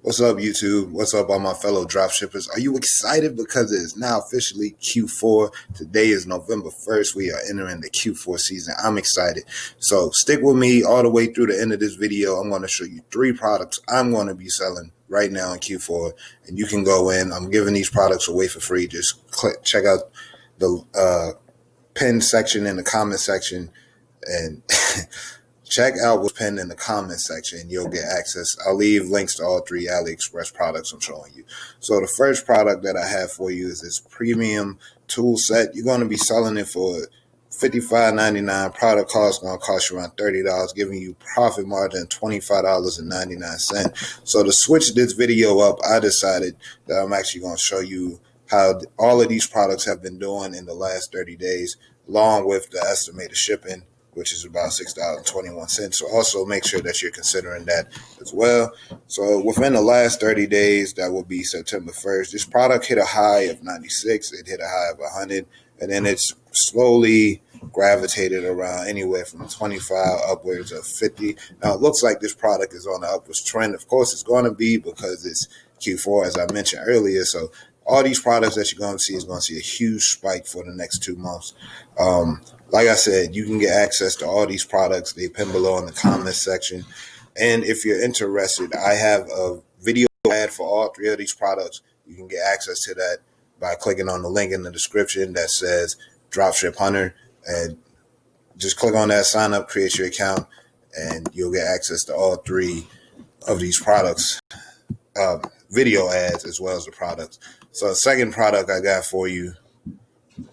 What's up, YouTube? What's up, all my fellow dropshippers? Are you excited? Because it is now officially Q4. Today is November 1st. We are entering the Q4 season. I'm excited. So stick with me all the way through the end of this video. I'm going to show you 3 products I'm going to be selling right now in Q4. And you can go in. I'm giving these products away for free. Just check out the pin section in the comment section and check out what's pinned in the comment section. You'll get access. I'll leave links to all 3 AliExpress products I'm showing you. So the first product that I have for you is this premium tool set. You're going to be selling it for $55.99. Product cost going to cost you around $30, giving you profit margin of $25.99. So to switch this video up, I decided that I'm actually going to show you how all of these products have been doing in the last 30 days, along with the estimated shipping, which is about $6.21. So also make sure that you're considering that as well. So within the last 30 days, that will be September 1st, this product hit a high of 96. It hit a high of 100. And then it's slowly gravitated around anywhere from 25 upwards of 50. Now, it looks like this product is on the upwards trend. Of course, it's going to be because it's Q4, as I mentioned earlier. So all these products that you're going to see is going to see a huge spike for the next 2 months. Like I said, you can get access to all these products. They pin below in the comments section. And if you're interested, I have a video ad for all 3 of these products. You can get access to that by clicking on the link in the description that says Dropship Hunter. And just click on that, sign up, create your account, and you'll get access to all 3 of these products, video ads as well as the products. So the second product I got for you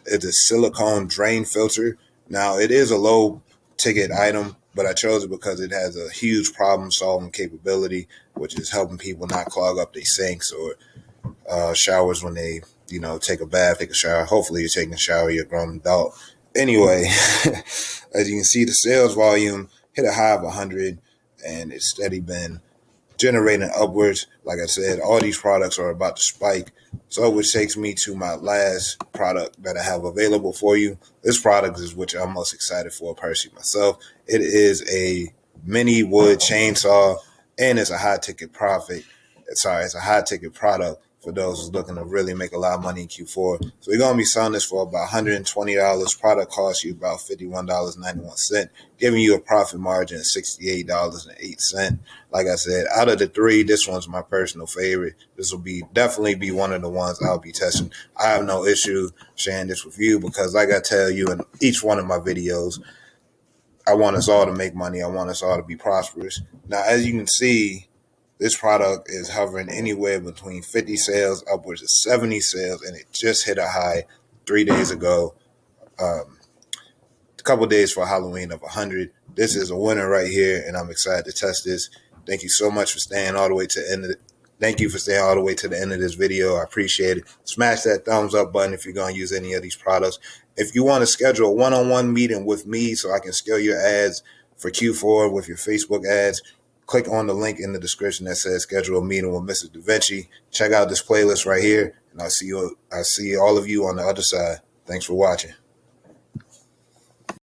is a silicone drain filter. Now, it is a low ticket item, but I chose it because it has a huge problem solving capability, which is helping people not clog up their sinks or showers when they, take a bath, take a shower. Hopefully you're taking a shower, you're a grown adult. Anyway, as you can see, the sales volume hit a high of 100, and it's steady been generating upwards. Like I said, all these products are about to spike. So which takes me to my last product that I have available for you. This product is which I'm most excited for personally myself. It is a mini wood chainsaw, and it's a high ticket product for those who's looking to really make a lot of money in Q4. So we're going to be selling this for about $120. Product costs you about $51.91, giving you a profit margin of $68.08. Like I said, out of the 3, this one's my personal favorite. This will definitely be one of the ones I'll be testing. I have no issue sharing this with you because, like I tell you in each one of my videos, I want us all to make money. I want us all to be prosperous. Now, as you can see, this product is hovering anywhere between 50 sales upwards of 70 sales, and it just hit a high 3 days ago, a couple days for Halloween of 100. This is a winner right here, and I'm excited to test this. Thank you so much for staying all the way to the end of it. Thank you for staying all the way to the end of this video. I appreciate it. Smash that thumbs up button if you're going to use any of these products. If you want to schedule a one-on-one meeting with me so I can scale your ads for Q4 with your Facebook ads, click on the link in the description that says schedule a meeting with Mr. Da Vinci. Check out this playlist right here, and I'll see all of you on the other side. Thanks for watching.